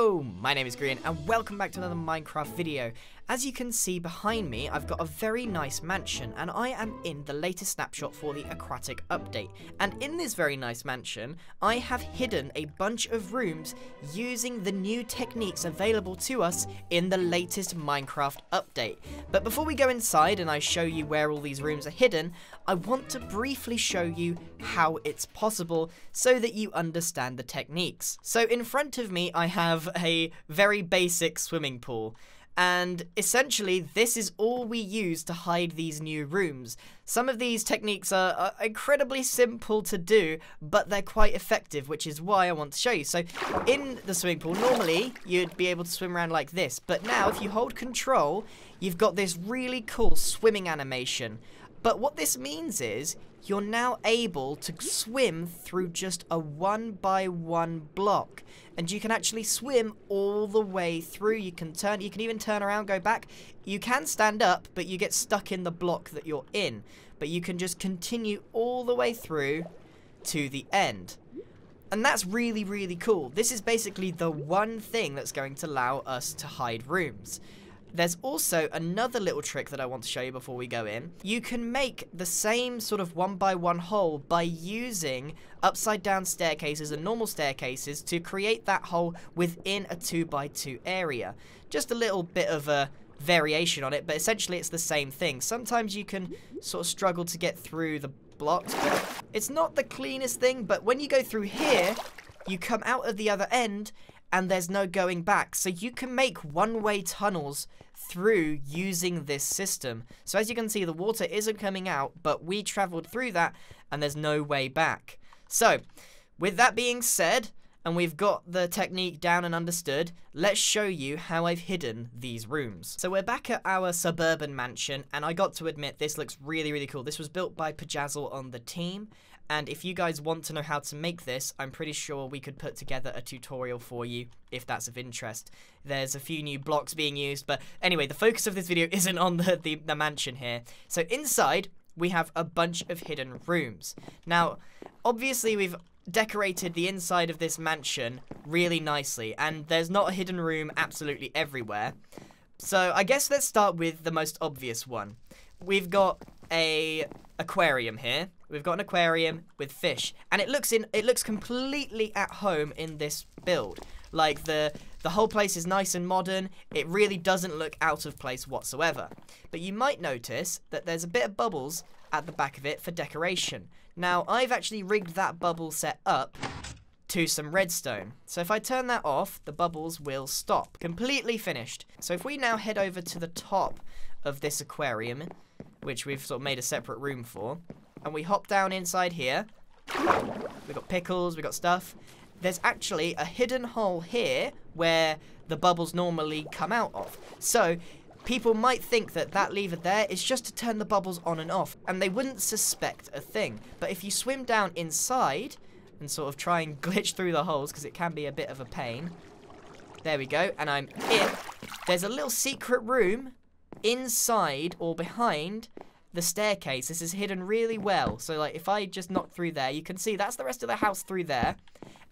Hello, my name is Grian and welcome back to another Minecraft video. As you can see behind me, I've got a very nice mansion and I am in the latest snapshot for the Aquatic update. And in this very nice mansion, I have hidden a bunch of rooms using the new techniques available to us in the latest Minecraft update. But before we go inside and I show you where all these rooms are hidden, I want to briefly show you how it's possible so that you understand the techniques. So in front of me, I have a very basic swimming pool. And essentially, this is all we use to hide these new rooms. Some of these techniques are incredibly simple to do, but they're quite effective, which is why I want to show you. So, in the swimming pool, normally, you'd be able to swim around like this. But now, if you hold control, you've got this really cool swimming animation. But what this means is, you're now able to swim through just a 1x1 block. And you can actually swim all the way through. You can even turn around, go back. You can stand up, but you get stuck in the block that you're in. But you can just continue all the way through to the end. And that's really, really cool. This is basically the one thing that's going to allow us to hide rooms. There's also another little trick that I want to show you before we go in. You can make the same sort of 1x1 hole by using upside down staircases and normal staircases to create that hole within a 2x2 area. Just a little bit of a variation on it, but essentially it's the same thing. Sometimes you can sort of struggle to get through the blocks, but it's not the cleanest thing, but when you go through here, you come out of the other end and there's no going back. So you can make one-way tunnels through using this system. So as you can see, the water isn't coming out, but we traveled through that and there's no way back. So with that being said, and we've got the technique down and understood, let's show you how I've hidden these rooms. So we're back at our Suburban Mansion, and I got to admit, this looks really, really cool. This was built by Pajazzle on the team, and if you guys want to know how to make this, I'm pretty sure we could put together a tutorial for you if that's of interest. There's a few new blocks being used, but anyway, the focus of this video isn't on the mansion here. So inside, we have a bunch of hidden rooms. Now, obviously we've decorated the inside of this mansion really nicely, and there's not a hidden room absolutely everywhere. So I guess let's start with the most obvious one. We've got a aquarium here. We've got an aquarium with fish, and it looks completely at home in this build. Like the whole place is nice and modern. It really doesn't look out of place whatsoever. But you might notice that there's a bit of bubbles at the back of it for decoration. Now, I've actually rigged that bubble set up to some redstone. So if I turn that off, the bubbles will stop. Completely finished. So if we now head over to the top of this aquarium, which we've sort of made a separate room for, and we hop down inside here, we've got pickles, we've got stuff. There's actually a hidden hole here where the bubbles normally come out of. So people might think that that lever there is just to turn the bubbles on and off, and they wouldn't suspect a thing. But if you swim down inside and sort of try and glitch through the holes, because it can be a bit of a pain. There we go, and I'm in. There's a little secret room inside or behind the staircase. This is hidden really well. So like if I just knock through there, you can see that's the rest of the house through there.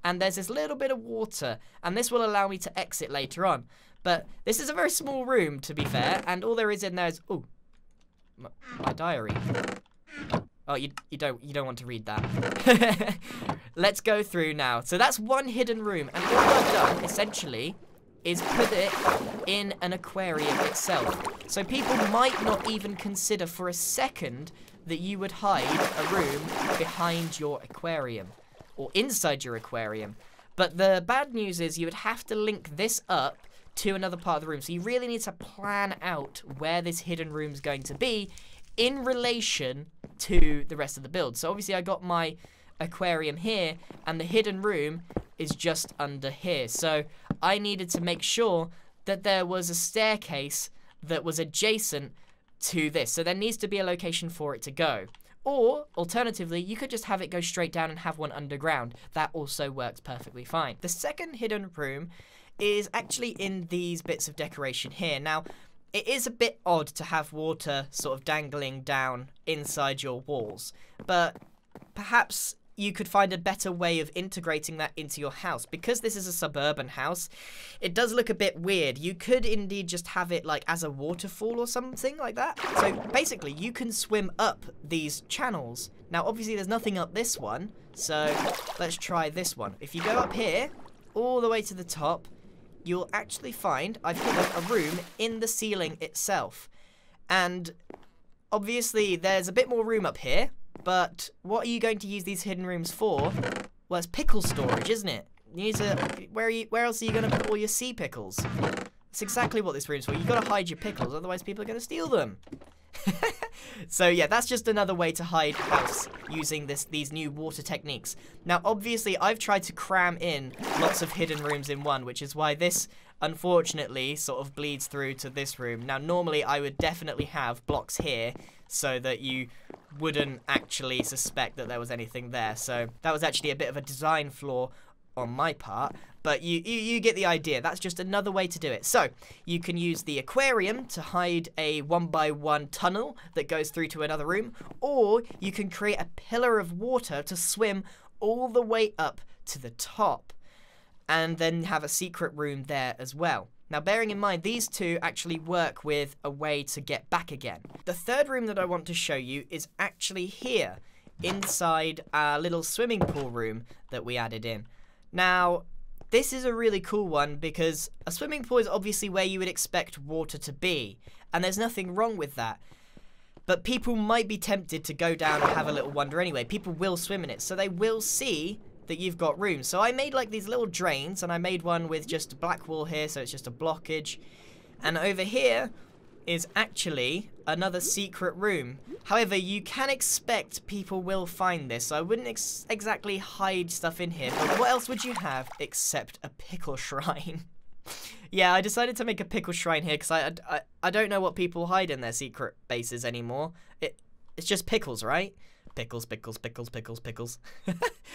And there's this little bit of water, and this will allow me to exit later on. But this is a very small room, to be fair, and all there is in there is, ooh, my diary. Oh, you don't want to read that. Let's go through now. So that's one hidden room, and all I've done, essentially, is put it in an aquarium itself. So people might not even consider for a second that you would hide a room behind your aquarium, or inside your aquarium. But the bad news is you would have to link this up to another part of the room. So you really need to plan out where this hidden room is going to be in relation to the rest of the build. So obviously I got my aquarium here, and the hidden room is just under here. So I needed to make sure that there was a staircase that was adjacent to this. So there needs to be a location for it to go. Or, alternatively, you could just have it go straight down and have one underground. That also works perfectly fine. The second hidden room is actually in these bits of decoration here. Now, it is a bit odd to have water sort of dangling down inside your walls, but perhaps you could find a better way of integrating that into your house. Because this is a suburban house, it does look a bit weird. You could indeed just have it like as a waterfall or something like that. So basically, you can swim up these channels. Now, obviously, there's nothing up this one, so let's try this one. If you go up here, all the way to the top, you'll actually find I've hidden a room in the ceiling itself. And obviously, there's a bit more room up here. But what are you going to use these hidden rooms for? Well, it's pickle storage, isn't it? You need to, where else are you going to put all your sea pickles? That's exactly what this room's for. You've got to hide your pickles, otherwise people are going to steal them. So yeah, that's just another way to hide house using these new water techniques. Now, obviously, I've tried to cram in lots of hidden rooms in one, which is why this, unfortunately, sort of bleeds through to this room. Now, normally, I would definitely have blocks here so that you wouldn't actually suspect that there was anything there. So that was actually a bit of a design flaw on my part, but you get the idea. That's just another way to do it. So you can use the aquarium to hide a 1x1 tunnel that goes through to another room, or you can create a pillar of water to swim all the way up to the top and then have a secret room there as well. Now, bearing in mind, these two actually work with a way to get back again. The third room that I want to show you is actually here, inside our little swimming pool room that we added in. Now, this is a really cool one because a swimming pool is obviously where you would expect water to be, and there's nothing wrong with that. But people might be tempted to go down and have a little wander anyway. People will swim in it, so they will see that you've got room. So I made like these little drains, and I made one with just a black wall here, so it's just a blockage. And over here is actually another secret room. However, you can expect people will find this, so I wouldn't exactly hide stuff in here. But what else would you have except a pickle shrine? Yeah, I decided to make a pickle shrine here because I don't know what people hide in their secret bases anymore. It's just pickles, right? Pickles, pickles, pickles, pickles, pickles.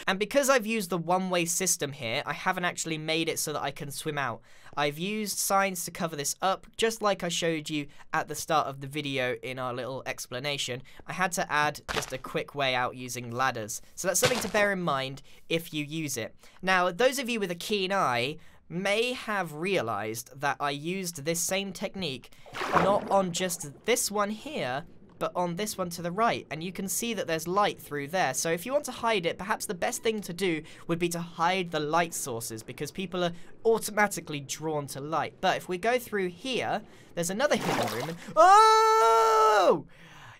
And because I've used the one-way system here, I haven't actually made it so that I can swim out. I've used signs to cover this up, just like I showed you at the start of the video in our little explanation. I had to add just a quick way out using ladders. So that's something to bear in mind if you use it. Now, those of you with a keen eye may have realized that I used this same technique not on just this one here, but on this one to the right, and you can see that there's light through there. So if you want to hide it, perhaps the best thing to do would be to hide the light sources, because people are automatically drawn to light. But if we go through here, there's another hidden room, and oh!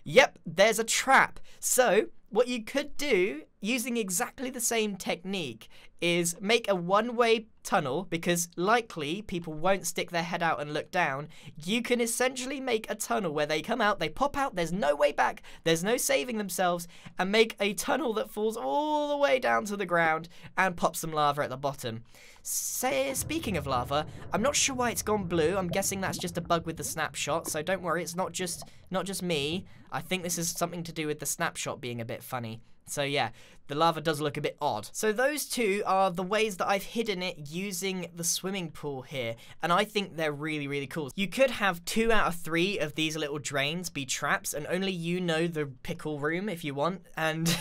Yep, there's a trap. So what you could do, using exactly the same technique, is make a one-way tunnel, because likely people won't stick their head out and look down. You can essentially make a tunnel where they come out, they pop out, there's no way back, there's no saving themselves, and make a tunnel that falls all the way down to the ground and pop some lava at the bottom. Speaking of lava, I'm not sure why it's gone blue. I'm guessing that's just a bug with the snapshot, so don't worry, it's not just me. I think this is something to do with the snapshot being a bit funny. So yeah, the lava does look a bit odd. So those two are the ways that I've hidden it using the swimming pool here, and I think they're really, really cool. You could have 2 out of 3 of these little drains be traps, and only you know the pickle room if you want, and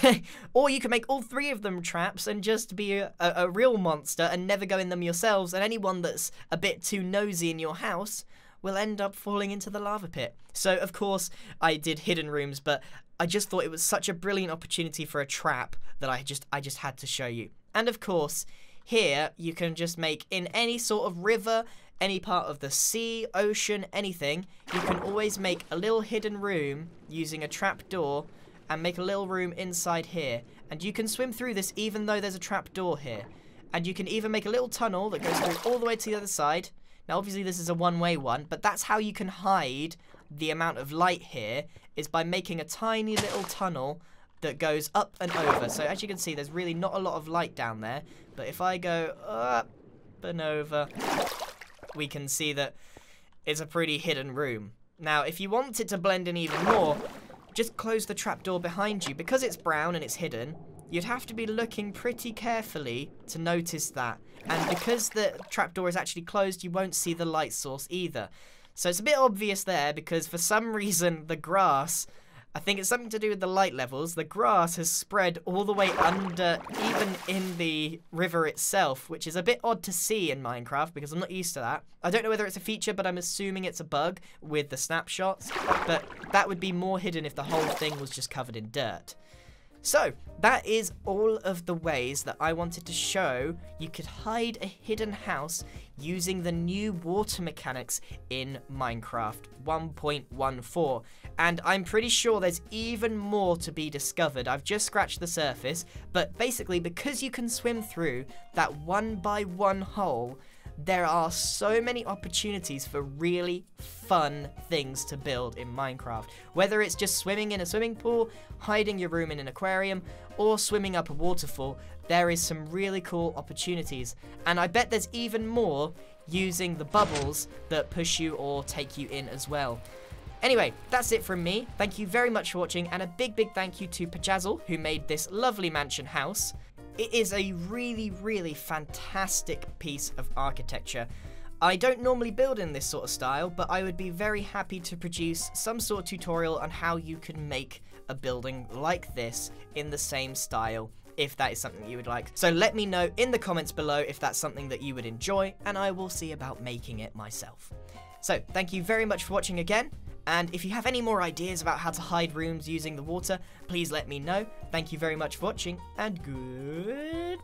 or you can make all 3 of them traps and just be a real monster and never go in them yourselves, and anyone that's a bit too nosy in your house will end up falling into the lava pit. So of course I did hidden rooms, but I just thought it was such a brilliant opportunity for a trap that I just had to show you. And of course, here you can just make in any sort of river, any part of the sea, ocean, anything, you can always make a little hidden room using a trap door and make a little room inside here. And you can swim through this even though there's a trap door here. And you can even make a little tunnel that goes through all the way to the other side. Now obviously this is a one-way one, but that's how you can hide the amount of light here, is by making a tiny little tunnel that goes up and over. So as you can see, there's really not a lot of light down there, but if I go up and over, we can see that it's a pretty hidden room. Now if you want it to blend in even more, just close the trapdoor behind you. Because it's brown and it's hidden, you'd have to be looking pretty carefully to notice that. And because the trapdoor is actually closed, you won't see the light source either. So it's a bit obvious there, because for some reason the grass I think it's something to do with the light levels. The grass has spread all the way under, even in the river itself, which is a bit odd to see in Minecraft because I'm not used to that. I don't know whether it's a feature, but I'm assuming it's a bug with the snapshots. But that would be more hidden if the whole thing was just covered in dirt. So, that is all of the ways that I wanted to show you could hide a hidden house using the new water mechanics in Minecraft 1.14. And I'm pretty sure there's even more to be discovered. I've just scratched the surface, but basically because you can swim through that 1x1 hole, there are so many opportunities for really fun things to build in Minecraft. Whether it's just swimming in a swimming pool, hiding your room in an aquarium, or swimming up a waterfall, there is some really cool opportunities. And I bet there's even more using the bubbles that push you or take you in as well. Anyway, that's it from me. Thank you very much for watching, and a big thank you to Pajazzle, who made this lovely mansion house. It is a really fantastic piece of architecture. I don't normally build in this sort of style, but I would be very happy to produce some sort of tutorial on how you can make a building like this in the same style, if that is something you would like. So let me know in the comments below if that's something that you would enjoy, and I will see about making it myself. So thank you very much for watching again. And if you have any more ideas about how to hide rooms using the water, please let me know. Thank you very much for watching, and goodbye!